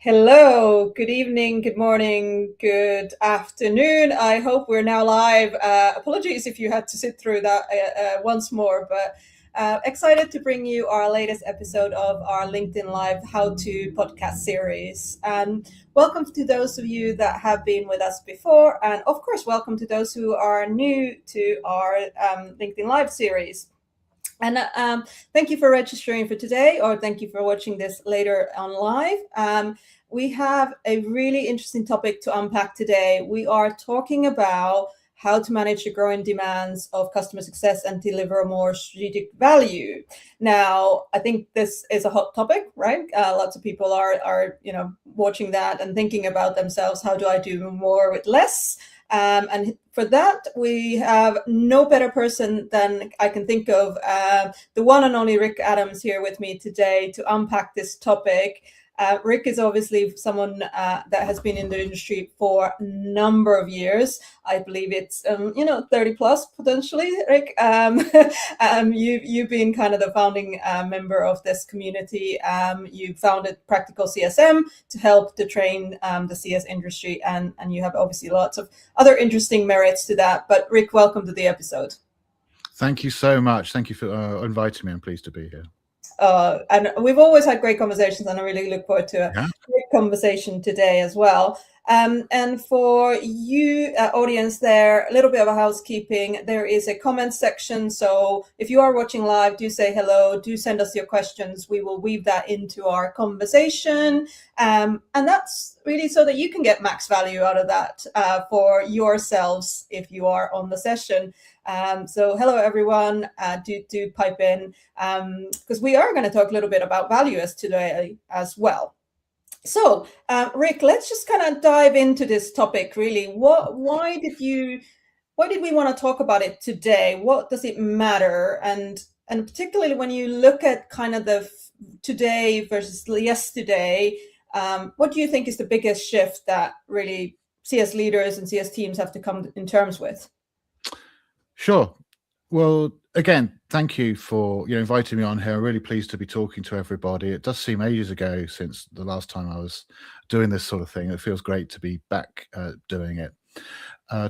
Hello, good evening, good morning, good afternoon. I hope we're now live. Apologies if you had to sit through that once more, but excited to bring you our latest episode of our LinkedIn Live How To podcast series. And welcome to those of you that have been with us before. And of course, welcome to those who are new to our LinkedIn Live series. And thank you for registering for today, or thank you for watching this later on live. We have a really interesting topic to unpack today. We are talking about how to manage the growing demands of customer success and deliver more strategic value. Now, I think this is a hot topic, right? Lots of people are watching that and thinking about themselves. How do I do more with less? And for that, we have no better person than I can think of, the one and only Rick Adams here with me today to unpack this topic. Rick is obviously someone that has been in the industry for a number of years. I believe it's 30 plus potentially, Rick. You've been kind of the founding member of this community. You founded Practical CSM to help to train the CS industry, and you have obviously lots of other interesting merits to that. But Rick, welcome to the episode. Thank you so much. Thank you for inviting me. I'm pleased to be here. And we've always had great conversations, and I really look forward to a great conversation today as well. And for you, audience there, a little bit of a housekeeping. There is a comment section. So if you are watching live, do say hello, do send us your questions. We will weave that into our conversation. And that's really so that you can get max value out of that for yourselves if you are on the session. So hello, everyone. Do pipe in, because we are going to talk a little bit about value today as well. So, Rick, let's just kind of dive into this topic. Really, why did we want to talk about it today? What does it matter? And particularly when you look at kind of the today versus yesterday, what do you think is the biggest shift that really CS leaders and CS teams have to come in terms with? Sure. Well, again, thank you for inviting me on here. I'm really pleased to be talking to everybody. It does seem ages ago since the last time I was doing this sort of thing. It feels great to be back doing it.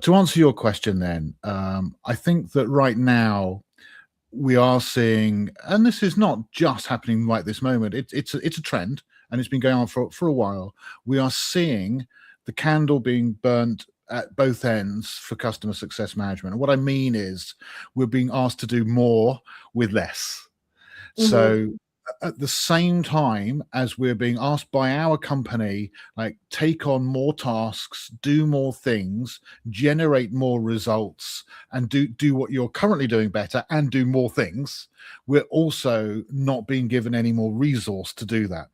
To answer your question then, I think that right now we are seeing, and this is not just happening right this moment, it's a trend, and it's been going on for a while. We are seeing the candle being burnt at both ends for customer success management. And what I mean is we're being asked to do more with less. Mm-hmm. So at the same time as we're being asked by our company, like, take on more tasks, do more things, generate more results, and do what you're currently doing better and do more things, we're also not being given any more resource to do that.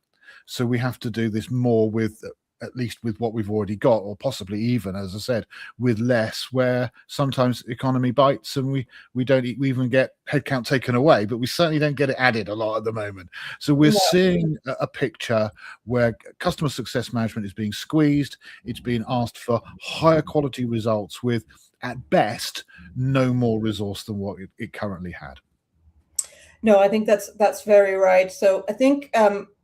So we have to do this more with, at least with what we've already got, or possibly even, as I said, with less, where sometimes economy bites and we don't even get headcount taken away, but we certainly don't get it added a lot at the moment. So we're seeing a picture where customer success management is being squeezed. It's being asked for higher quality results with, at best, no more resource than what it currently had. No, I think that's very right. So I think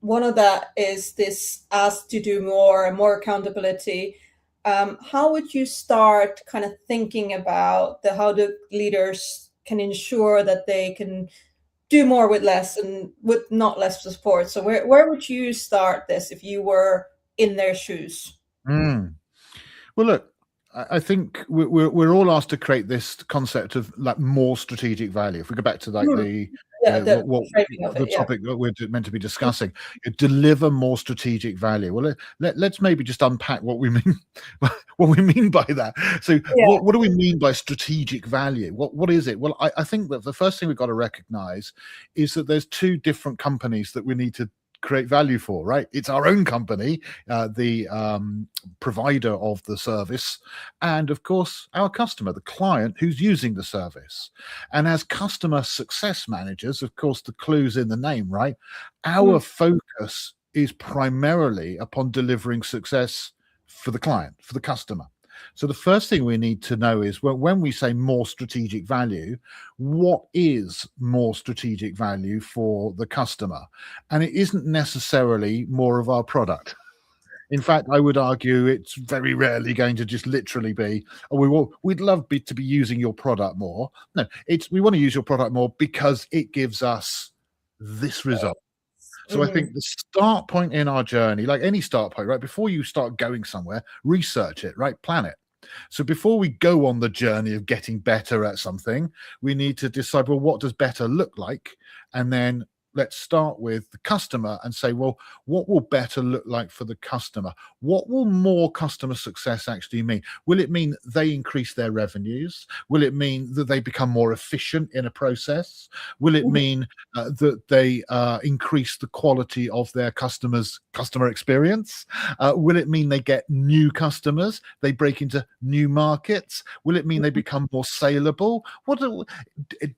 one of that is this ask to do more and more accountability. How would you start kind of thinking about how the leaders can ensure that they can do more with less and with not less support? So where would you start this if you were in their shoes? Well, look, I think we're all asked to create this concept of like more strategic value. If we go back to like the topic that we're meant to be discussing, deliver more strategic value. Well, let's maybe just unpack what we mean by that. So what do we mean by strategic value? What is it? Well, I think that the first thing we've got to recognize is that there's two different companies that we need to create value for, right? It's our own company, the provider of the service, and of course our customer, the client who's using the service. And as customer success managers, of course the clue's in the name, right? Our focus is primarily upon delivering success for the client, for the customer. So the first thing we need to know is, well, when we say more strategic value, what is more strategic value for the customer? And it isn't necessarily more of our product. In fact, I would argue it's very rarely going to just literally be, oh, we'd love to be using your product more. No, we want to use your product more because it gives us this result. So I think the start point in our journey, like any start point, right, before you start going somewhere, research it, right, plan it. So before we go on the journey of getting better at something, we need to decide, well, what does better look like? And then let's start with the customer and say, well, what will better look like for the customer? What will more customer success actually mean? Will it mean they increase their revenues? Will it mean that they become more efficient in a process? Will it mean that they increase the quality of their customer experience? Will it mean they get new customers? They break into new markets? Will it mean they become more saleable?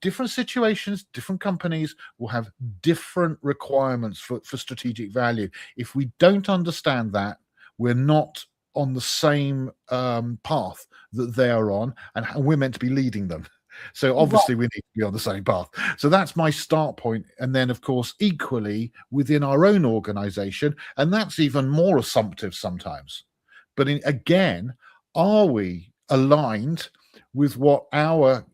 Different situations, different companies will have different requirements for strategic value. If we don't understand that, we're not on the same path that they are on, and we're meant to be leading them. So obviously we need to be on the same path. So that's my start point. And then, of course, equally within our own organization, and that's even more assumptive sometimes. But again, are we aligned with what our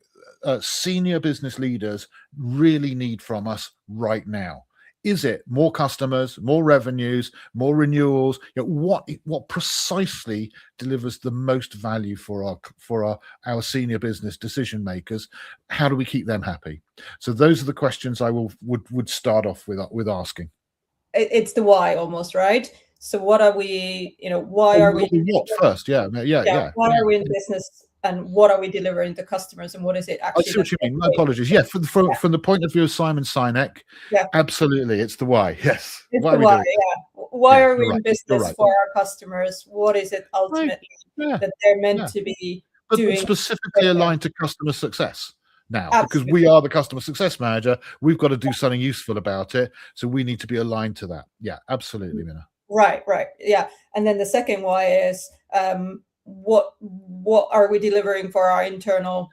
senior business leaders really need from us right now? Is it more customers, more revenues, more renewals? What precisely delivers the most value for our senior business decision makers? How do we keep them happy? So those are the questions I would start off with asking. It's the why almost, right? So what are we, why are we what first? Yeah. Why are we in business, and what are we delivering to customers, and what is it actually? I see what you mean. My apologies. Yeah, from the point of view of Simon Sinek, absolutely, it's the why. Yes, it's why the why. Why are we in business for our customers? What is it ultimately that they're meant to be doing? But specifically aligned to customer success now, because we are the customer success manager. We've got to do something useful about it, so we need to be aligned to that. Yeah, absolutely, Minna. Right. Yeah, and then the second why is what are we delivering for our internal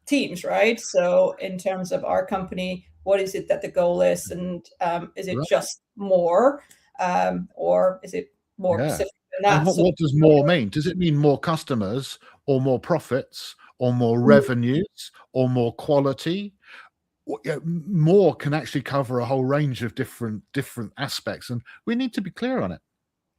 teams, right? So in terms of our company, what is it that the goal is, and is it just more, or is it more specific than that? And what does more mean? Does it mean more customers, or more profits, or more revenues, or more quality? More can actually cover a whole range of different aspects, and we need to be clear on it.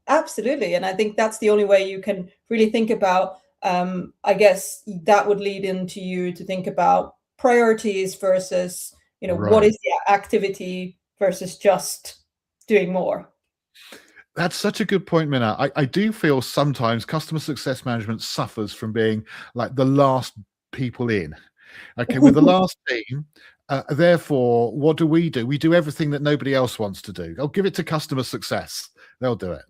Absolutely. And I think that's the only way you can really think about, I guess that would lead into you to think about priorities versus, what is the activity versus just doing more. That's such a good point, Minna. I do feel sometimes customer success management suffers from being like the last people in. Okay, with the last team. Therefore, what do? We do everything that nobody else wants to do. I'll give it to customer success. They'll do it.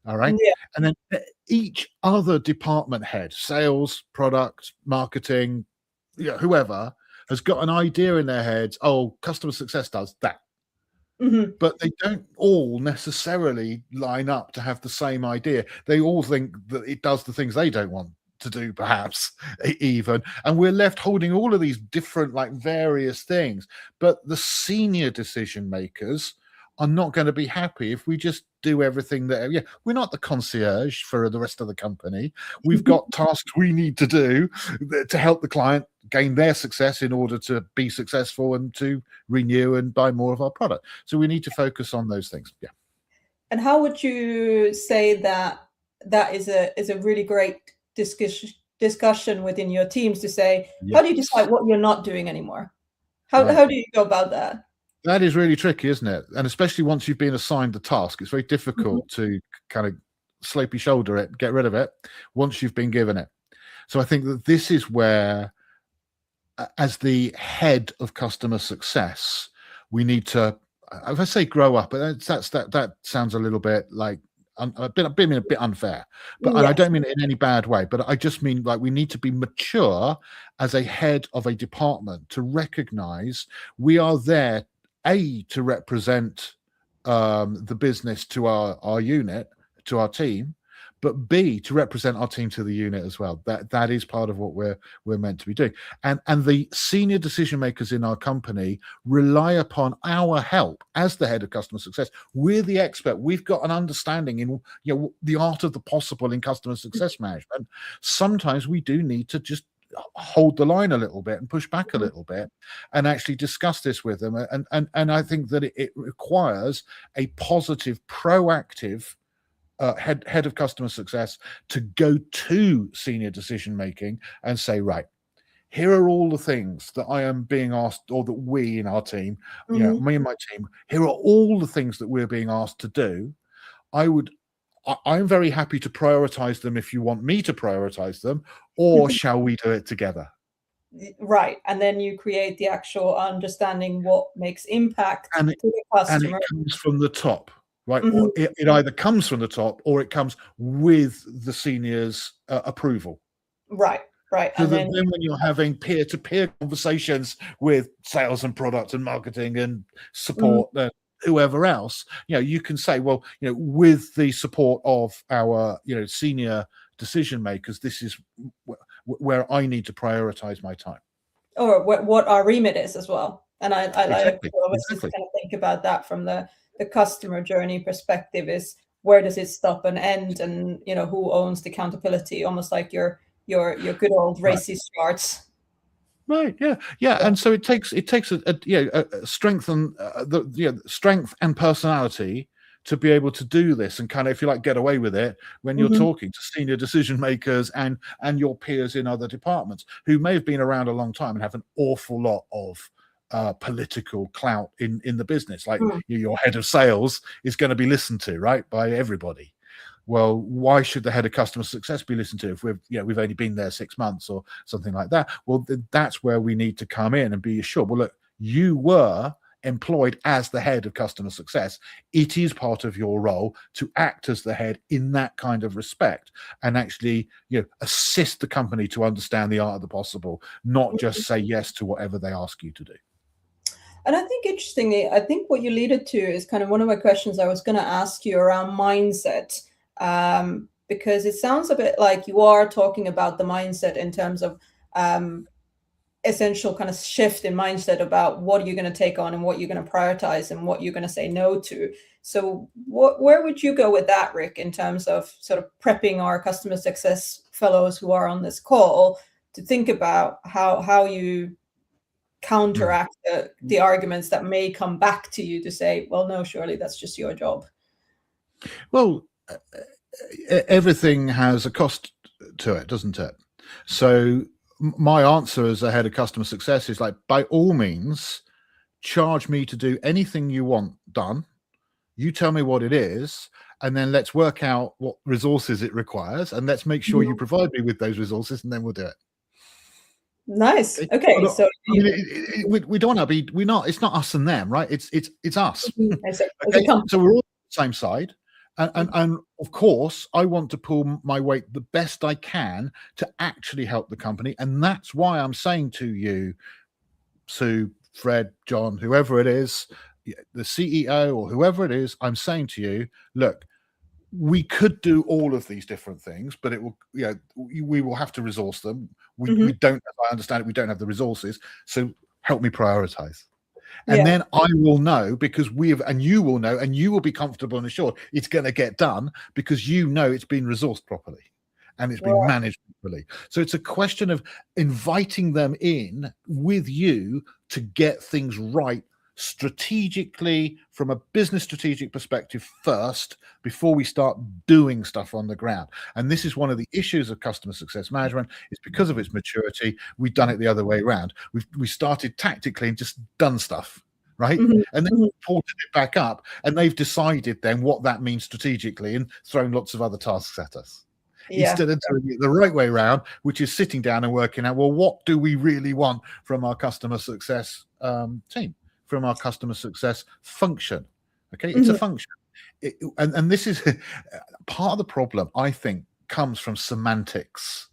All right. Yeah. And then each other department head, sales, product, marketing, whoever, has got an idea in their heads. Oh, customer success does that. But they don't all necessarily line up to have the same idea. They all think that it does the things they don't want to do, perhaps, even, and we're left holding all of these different, like, various things. But the senior decision makers are not going to be happy if we just do everything that we're not the concierge for the rest of the company. We've got tasks we need to do to help the client gain their success in order to be successful and to renew and buy more of our product. So we need to focus on those things. Yeah. And how would you say that is a really great discussion within your teams to say, how do you decide what you're not doing anymore? How do you go about that? That is really tricky, isn't it? And especially once you've been assigned the task, it's very difficult to kind of slopey shoulder it, get rid of it once you've been given it. So I think that this is where, as the head of customer success, we need to if I say grow up, but that sounds a little bit like a bit unfair, but and I Yes. don't mean it in any bad way, but I just mean like we need to be mature as a head of a department to recognize we are there to represent the business to our unit, to our team, but B, to represent our team to the unit as well. That is part of what we're meant to be doing. And the senior decision makers in our company rely upon our help as the head of customer success. We're the expert. We've got an understanding in the art of the possible in customer success management. Sometimes we do need to just hold the line a little bit and push back a little bit and actually discuss this with them. And I think that it requires a positive, proactive head of customer success to go to senior decision making and say, right, here are all the things that I am being asked, or that we in our team, me and my team, here are all the things that we're being asked to do. I'm very happy to prioritize them if you want me to prioritize them, or shall we do it together? Right. And then you create the actual understanding what makes impact to the customer. And it comes from the top. Right, or it either comes from the top or it comes with the seniors' approval. Right. So then when you're having peer-to-peer conversations with sales and product and marketing and support, whoever else, you can say, well, with the support of our, senior decision makers, this is where I need to prioritize my time, or what our remit is as well. And I like to exactly. kind of think about that from the customer journey perspective, is where does it stop and end, and who owns the accountability, almost like your good old races charts. Right. Yeah. And so it takes a strength and strength and personality to be able to do this and kind of, if you like, get away with it when you're talking to senior decision makers and your peers in other departments who may have been around a long time and have an awful lot of political clout in the business. Like your head of sales is going to be listened to, right, by everybody. Well, why should the head of customer success be listened to if we've only been there 6 months or something like that? Well, that's where we need to come in and be assured, well, look, you were employed as the head of customer success. It is part of your role to act as the head in that kind of respect and actually assist the company to understand the art of the possible, not just say yes to whatever they ask you to do. And I think, interestingly, I think what you alluded to is kind of one of my questions I was going to ask you around mindset, because it sounds a bit like you are talking about the mindset in terms of essential kind of shift in mindset about what you're going to take on and what you're going to prioritize and what you're going to say no to. So where would you go with that, Rick, in terms of sort of prepping our customer success fellows who are on this call to think about how you counteract the arguments that may come back to you to say, well, no, surely that's just your job? Well, everything has a cost to it, doesn't it? So my answer as a head of customer success is like, by all means, charge me to do anything you want done. You tell me what it is, and then let's work out what resources it requires, and let's make sure you provide me with those resources, and then we'll do it. Nice. Okay. So I mean, we don't want to be. We're not. It's not us and them, right? It's us. Okay? So we're all on the same side, and of course, I want to pull my weight the best I can to actually help the company, and that's why I'm saying to you, Sue, Fred, John, whoever it is, the CEO or whoever it is, I'm saying to you, look, we could do all of these different things, but it will, we will have to resource them. We don't, as I understand it, we don't have the resources. So help me prioritize. And then I will know, because and you will know, and you will be comfortable and assured it's going to get done because it's been resourced properly and it's been managed properly. So it's a question of inviting them in with you to get things right strategically, from a business strategic perspective first, before we start doing stuff on the ground. And this is one of the issues of customer success management, is because of its maturity, we've done it the other way around. We started tactically and just done stuff, right? And then ported it back up, and they've decided then what that means strategically and thrown lots of other tasks at us. Instead of doing it the right way around, which is sitting down and working out, well, what do we really want from our customer success team, from our customer success function. Okay, it's a function. And this is part of the problem, I think, comes from semantics.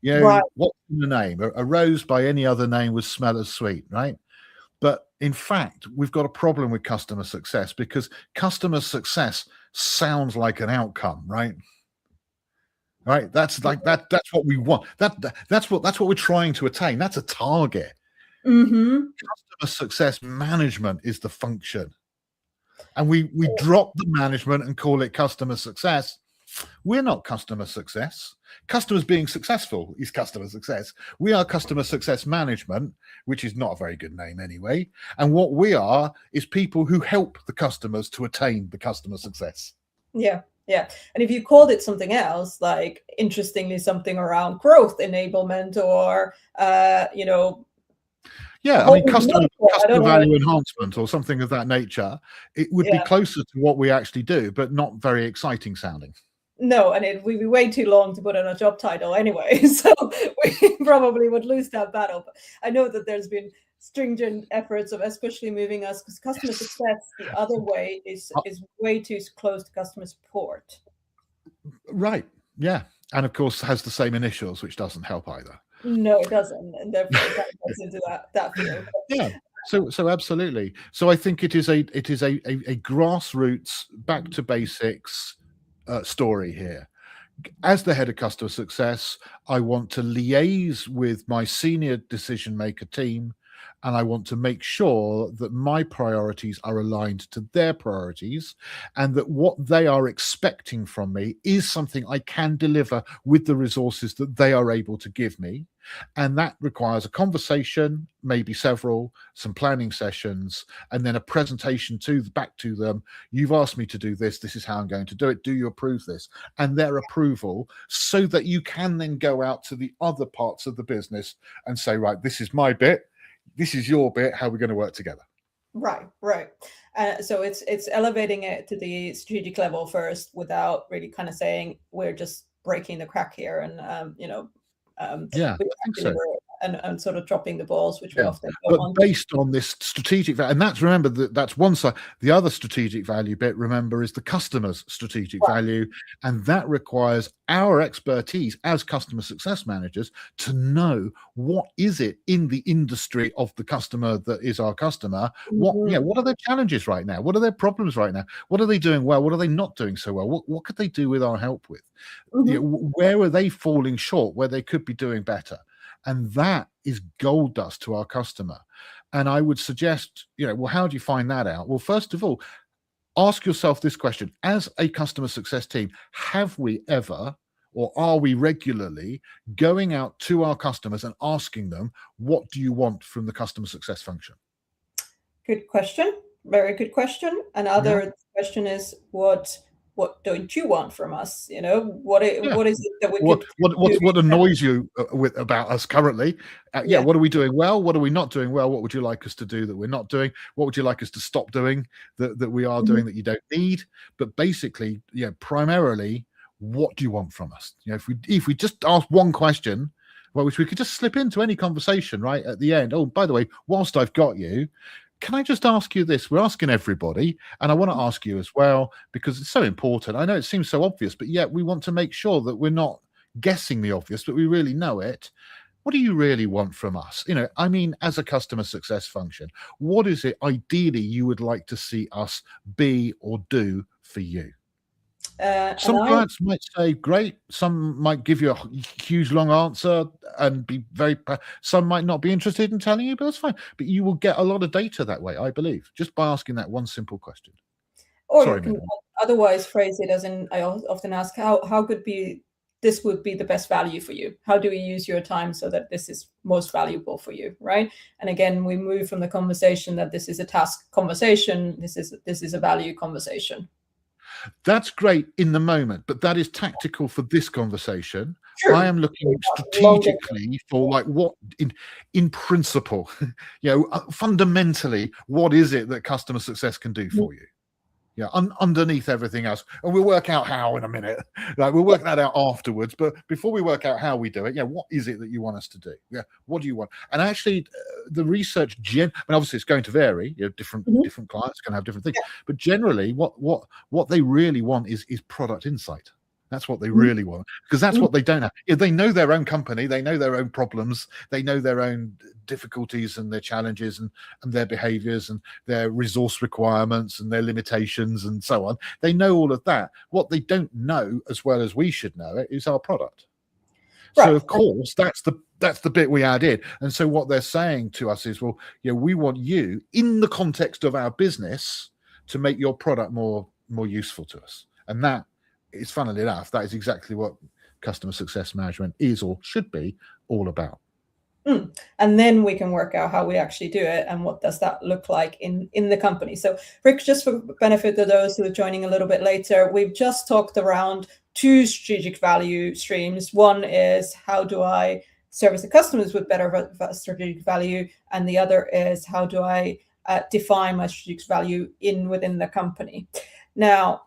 You know, Right. what's in the name? A rose by any other name would smell as sweet, right? But in fact, we've got a problem with customer success because customer success sounds like an outcome, right? Right. That's like that. That's what we want. That's what we're trying to attain. That's a target. Mm-hmm. Customer success management is the function. And we drop the management and call it customer success. We're not customer success. Customers being successful is customer success. We are customer success management, which is not a very good name anyway. And what we are is people who help the customers to attain the customer success. Yeah. Yeah. And if you called it something else, like interestingly, something around growth enablement or, yeah, I mean, customer value enhancement or something of that nature, it would be closer to what we actually do, but not very exciting sounding. No, and it would be way too long to put on a job title anyway. So we probably would lose that battle. But I know that there's been stringent efforts of especially moving us because customer success the other way is way too close to customer support. Right. Yeah. And of course has the same initials, which doesn't help either. No, it doesn't. And therefore it goes into that field. Yeah. So absolutely. So I think it is a grassroots back to basics story here. As the head of customer success, I want to liaise with my senior decision maker team, and I want to make sure that my priorities are aligned to their priorities and that what they are expecting from me is something I can deliver with the resources that they are able to give me. And that requires a conversation, maybe several, some planning sessions, and then a presentation back to them. You've asked me to do this. This is how I'm going to do it. Do you approve this? And their approval, so that you can then go out to the other parts of the business and say, right, this is my bit. This is your bit. How are we going to work together? Right. So it's elevating it to the strategic level first without really kind of saying we're just breaking the crack here and I think so. And sort of dropping the balls, which we often don't want. Based on this strategic value, and remember that's one side. The other strategic value bit, remember, is the customer's strategic value, and that requires our expertise as customer success managers to know what is it in the industry of the customer that is our customer. What are their challenges right now? What are their problems right now? What are they doing well? What are they not doing so well? What could they do with our help with? Where are they falling short? Where they could be doing better? And that is gold dust to our customer. And I would suggest, how do you find that out? Well, first of all, ask yourself this question. As a customer success team, have we ever, or are we regularly going out to our customers and asking them, what do you want from the customer success function? Good question. Very good question. Another question is, what don't you want from us? What is it that we what annoys you about us currently? What are we doing well? What are we not doing well? What would you like us to do that we're not doing? What would you like us to stop doing that we are doing that you don't need? But basically, primarily, what do you want from us? If we just ask one question, which we could just slip into any conversation right at the end. Oh, by the way, whilst I've got you, can I just ask you this? We're asking everybody, and I want to ask you as well, because it's so important. I know it seems so obvious, but yet we want to make sure that we're not guessing the obvious, but we really know it. What do you really want from us? As a customer success function, what is it ideally you would like to see us be or do for you? Some clients might say great, some might give you a huge long answer and be some might not be interested in telling you, but that's fine. But you will get a lot of data that way, I believe, just by asking that one simple question. Or you can otherwise phrase it as in, I often ask, how could this would be the best value for you? How do we use your time so that this is most valuable for you, right? And again, we move from the conversation that this is a task conversation, this is a value conversation. That's great in the moment, but that is tactical for this conversation. Sure. I am looking strategically for what in principle, fundamentally, what is it that customer success can do for you? Yeah, underneath everything else, and we'll work out how in a minute. Like we'll work that out afterwards. But before we work out how we do it, what is it that you want us to do? Yeah, what do you want? And actually, the research, I mean, obviously, it's going to vary. Different clients can have different things, but generally, what they really want is product insight. That's what they really want, because that's what they don't have. They know their own company, they know their own problems, they know their own difficulties and their challenges and their behaviors and their resource requirements and their limitations and so on. They know all of that. What they don't know, as well as we should know it, is our product. Right. So of course that's the bit we add in. And so what they're saying to us is, well, we want you, in the context of our business, to make your product more useful to us. And that is, funnily enough, that is exactly what customer success management is or should be all about. And then we can work out how we actually do it and what does that look like in the company. So Rick, just for benefit of those who are joining a little bit later, we've just talked around 2 strategic value streams. One is, how do I service the customers with better strategic value? And the other is, how do I define my strategic value within the company? Now,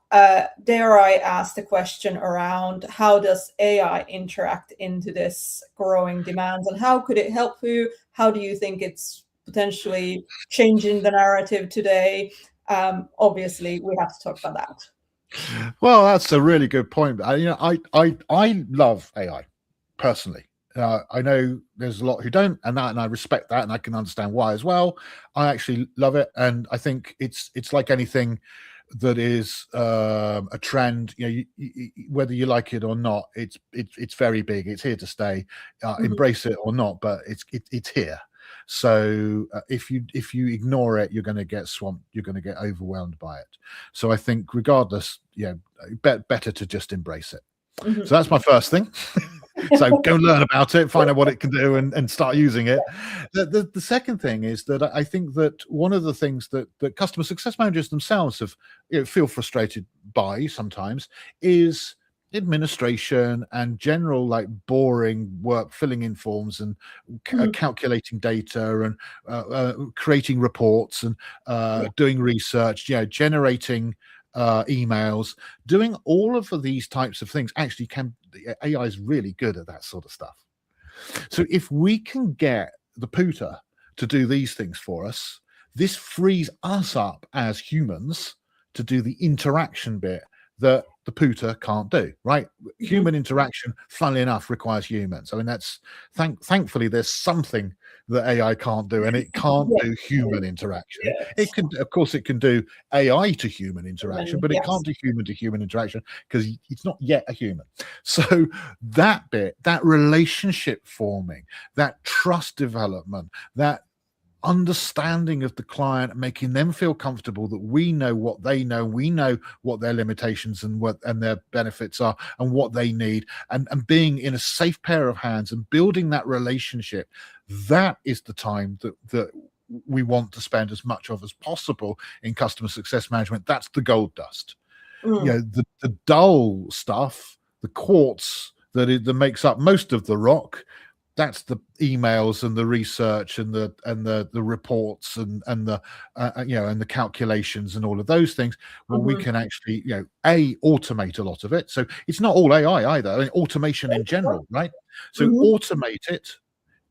dare I ask the question around, how does AI interact into this growing demands, and how could it help you? How do you think it's potentially changing the narrative today? Obviously, we have to talk about that. Well, that's a really good point. I love AI personally. I know there's a lot who don't, and I respect that, and I can understand why as well. I actually love it, and I think it's like anything that is a trend. Whether you like it or not, it's very big. It's here to stay. Embrace it or not, but it's here. So if you ignore it, you're going to get swamped. You're going to get overwhelmed by it. So I think, regardless, better to just embrace it. So that's my first thing. So go learn about it, find out what it can do, and start using it. The second thing is that I think that one of the things that customer success managers themselves feel frustrated by sometimes is administration and general, like, boring work, filling in forms and calculating data and creating reports and doing research, generating emails, doing all of these types of things. Actually, AI is really good at that sort of stuff. So if we can get the Pooter to do these things for us, this frees us up as humans to do the interaction bit that the Pooter can't do, right? Human interaction, funnily enough, requires humans. I mean, that's thankfully there's something that AI can't do, and it can't do human interaction. It can, of course, it can do AI to human interaction, but it can't do human to human interaction because it's not yet a human. So that bit, that relationship forming, that trust development, that understanding of the client, making them feel comfortable that we know what they know, we know what their limitations and their benefits are and what they need, and being in a safe pair of hands and building that relationship, that is the time that we want to spend as much of as possible in customer success management. That's the gold dust. The dull stuff, the quartz that makes up most of the rock, that's the emails and the research and the reports and the and the calculations and all of those things. Well, we can actually automate a lot of it. So it's not all AI either. I mean, automation in general, right? So automate it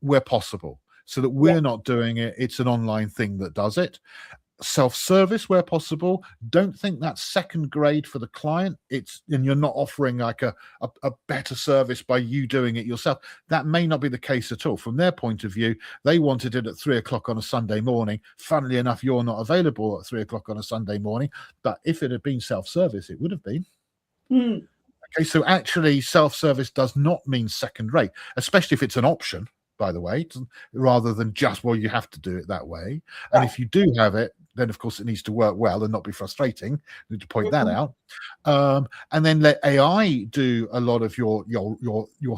where possible, so that we're not doing it. It's an online thing that does it. Self-service where possible. Don't think that's second grade for the client. And you're not offering like a better service by you doing it yourself. That may not be the case at all. From their point of view, they wanted it at 3 o'clock on a Sunday morning. Funnily enough, you're not available at 3 o'clock on a Sunday morning, but if it had been self-service, it would have been. Okay, so actually self-service does not mean second rate, especially if it's an option, by the way, rather than just, well, you have to do it that way. And if you do have it, then of course it needs to work well and not be frustrating. You need to point that out. And then let AI do a lot of your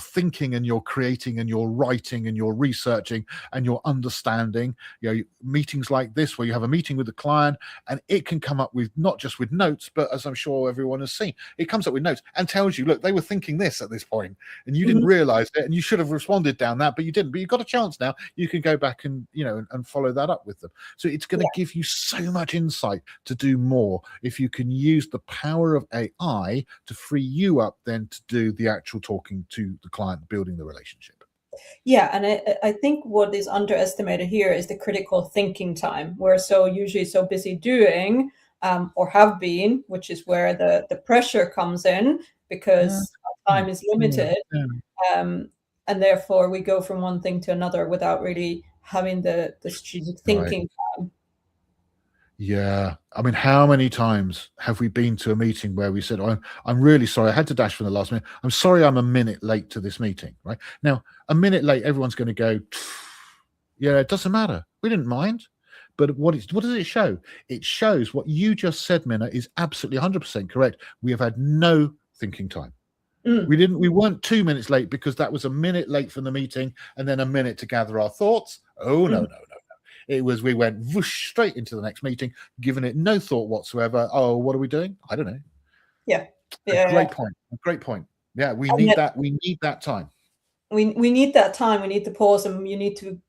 thinking and your creating and your writing and your researching and your understanding. Meetings like this, where you have a meeting with the client and it can come up with not just with notes, but as I'm sure everyone has seen, it comes up with notes and tells you, look, they were thinking this at this point and you didn't realize it, and you should have responded down that, but you didn't. didn't, but you've got a chance now. You can go back and and follow that up with them. So it's going to give you so much insight to do more if you can use the power of AI to free you up then to do the actual talking to the client, building the relationship. Yeah, and I think what is underestimated here is the critical thinking time. We're usually so busy doing, or have been, which is where the pressure comes in, because time is limited, and therefore we go from one thing to another without really having the strategic thinking time. Yeah, I mean, how many times have we been to a meeting where we said, I'm really sorry, I had to dash from the last minute. I'm sorry, I'm a minute late to this meeting." Right now, a minute late, everyone's going to go, "Yeah, it doesn't matter. We didn't mind." But what does it show? It shows what you just said, Minna, is absolutely 100% correct. We have had no thinking time. We weren't 2 minutes late because that was a minute late from the meeting and then a minute to gather our thoughts. Oh, no. It was, we went whoosh straight into the next meeting, giving it no thought whatsoever. Oh, what are we doing? I don't know. Yeah. Great point. Yeah, we need that. We need that time. We need that time. We need to pause, and you need to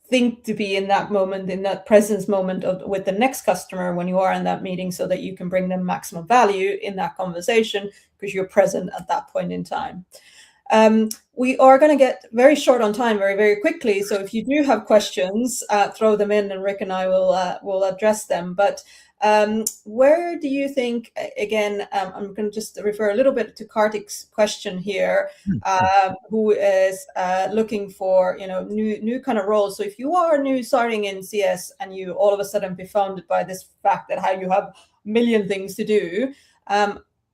think to be in that moment, in that presence moment with the next customer when you are in that meeting, so that you can bring them maximum value in that conversation because you're present at that point in time. We are going to get very short on time very, very quickly. So if you do have questions, throw them in and Rick and I will address them. But where do you think, again, I'm going to just refer a little bit to Kartik's question here, who is looking for, new kind of roles. So if you are new starting in CS and you all of a sudden be founded by this fact that how you have a million things to do,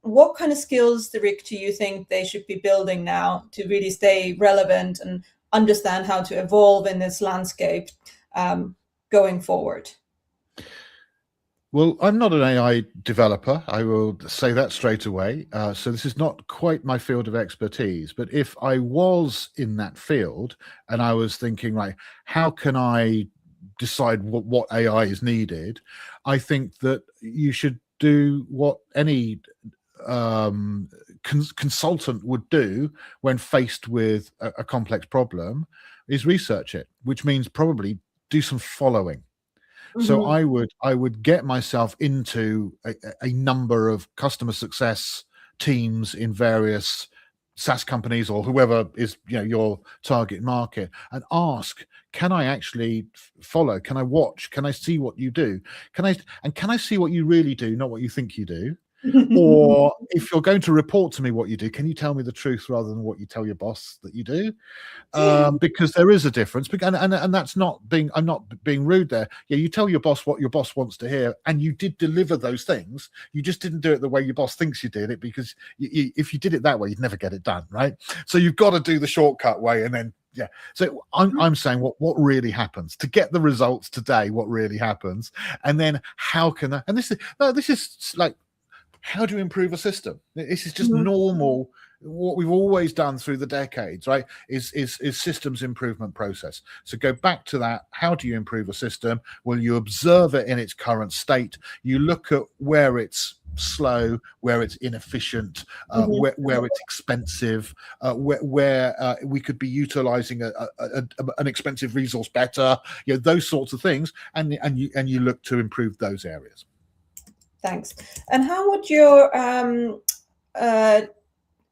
what kind of skills, Rick, do you think they should be building now to really stay relevant and understand how to evolve in this landscape going forward? Well, I'm not an AI developer. I will say that straight away. So this is not quite my field of expertise. But if I was in that field and I was thinking, right, how can I decide what AI is needed? I think that you should do what any consultant would do when faced with a complex problem, is research it, which means probably do some following. So I would get myself into a number of customer success teams in various SaaS companies or whoever is your target market, and ask, can I actually follow? Can I watch? Can I see what you do? Can I see what you really do, not what you think you do? Or if you're going to report to me what you do, can you tell me the truth rather than what you tell your boss that you do? Because there is a difference, and that's not being, I'm not being rude there. Yeah, you tell your boss what your boss wants to hear, and you did deliver those things. You just didn't do it the way your boss thinks you did it, because if you did it that way, you'd never get it done, right? So you've got to do the shortcut way, and then so I'm saying what really happens to get the results today. What really happens, and then how can I? And this is like, how do you improve a system? This is just normal. What we've always done through the decades, right, is systems improvement process. So go back to that. How do you improve a system? Well, you observe it in its current state. You look at where it's slow, where it's inefficient, where it's expensive, where we could be utilizing an expensive resource better. Those sorts of things, and you look to improve those areas. Thanks. And how would your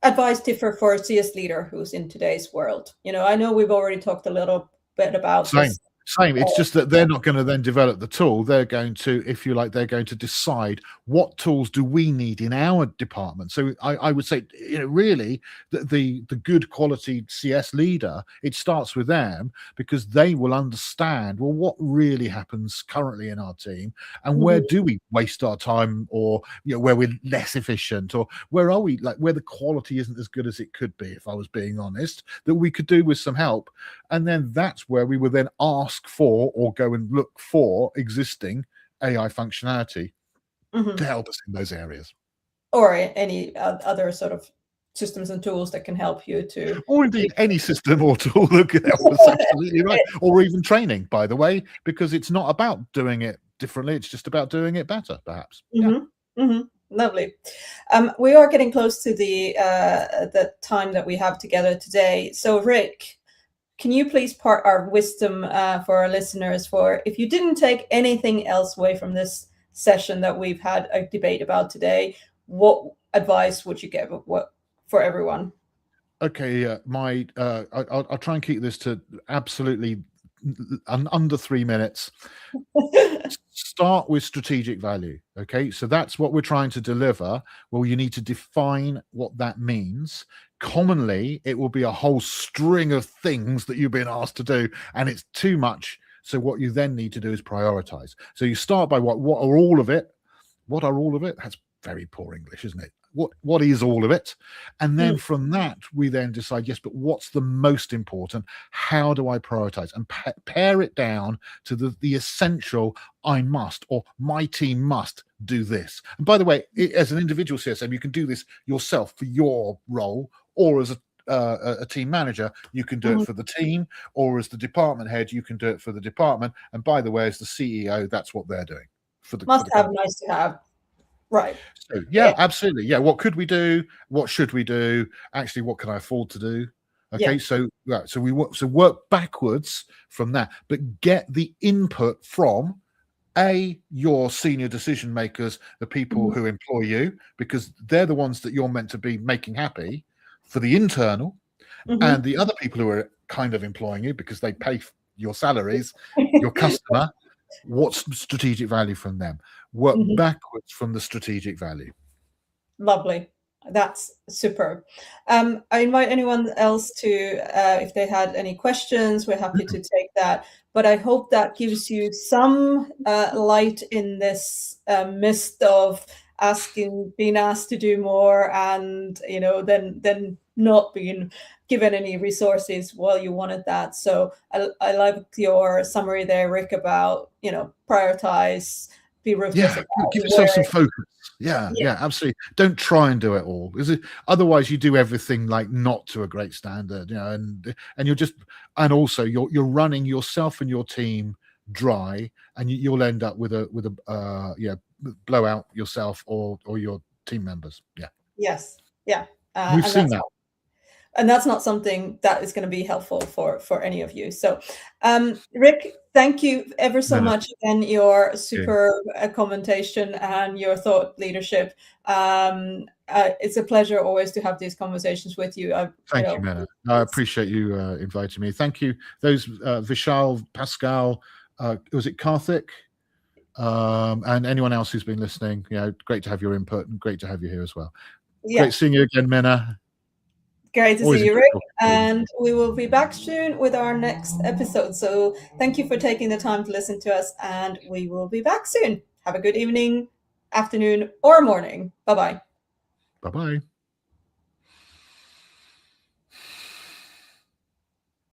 advice differ for a CS leader who's in today's world? I know we've already talked a little bit about this. Same. It's just that they're not going to then develop the tool. They're going to, if you like, they're going to decide what tools do we need in our department. So I would say, really, the good quality CS leader, it starts with them, because they will understand, well, what really happens currently in our team, and where do we waste our time, or where we're less efficient, or where are we, like, where the quality isn't as good as it could be, if I was being honest, that we could do with some help. And then that's where we will then ask for, or go and look for, existing AI functionality to help us in those areas, or any other sort of systems and tools that can help you to, or indeed any system or tool that can help us. Absolutely right. Or even training, by the way, because it's not about doing it differently, it's just about doing it better, perhaps. Lovely. We are getting close to the time that we have together today. So Rick, can you please part our wisdom for our listeners, for if you didn't take anything else away from this session that we've had a debate about today, what advice would you give for everyone? Okay, I'll try and keep this to absolutely under 3 minutes. Start with strategic value. Okay, so that's what we're trying to deliver. Well, you need to define what that means. Commonly, it will be a whole string of things that you've been asked to do, and it's too much. So what you then need to do is prioritize. So you start by what are all of it? What are all of it? That's very poor English, isn't it? What is all of it? And then from that, we then decide, yes, but what's the most important? How do I prioritize? And pare it down to the essential, I must, or my team must do this. And by the way, as an individual CSM, you can do this yourself for your role, or as a team manager, you can do it for the team, or as the department head, you can do it for the department. And by the way, as the CEO, that's what they're doing. Must have, nice to have. Right. So, yeah, absolutely. Yeah. What could we do? What should we do? Actually, what can I afford to do? Okay. Yeah. So work backwards from that, but get the input from your senior decision makers, the people who employ you, because they're the ones that you're meant to be making happy, for the internal, and the other people who are kind of employing you because they pay your salaries, your customer. What's strategic value from them? Work backwards from the strategic value. Lovely. That's superb. I invite anyone else to, if they had any questions, we're happy to take that. But I hope that gives you some light in this mist of being asked to do more, and then not being given any resources while you wanted that. So I like your summary there, Rick, about prioritize, be ruthless. Give yourself some focus. Yeah, absolutely. Don't try and do it all. Otherwise, you do everything like not to a great standard, and also you're running yourself and your team dry, and you'll end up with a blow out yourself or your team members. Yeah. Yes. Yeah. We've seen that. And that's not something that is going to be helpful for any of you. So, Rick, thank you ever so much. Again, your super commentation and your thought leadership. It's a pleasure always to have these conversations with you. Thank you, Mena. I appreciate you inviting me. Thank you. Those Vishal, Pascal, was it Karthik? And anyone else who's been listening, great to have your input and great to have you here as well. Yeah. Great seeing you again, Mena. Great to see you, Rick. And we will be back soon with our next episode. So thank you for taking the time to listen to us, and we will be back soon. Have a good evening, afternoon, or morning. Bye-bye. Bye-bye.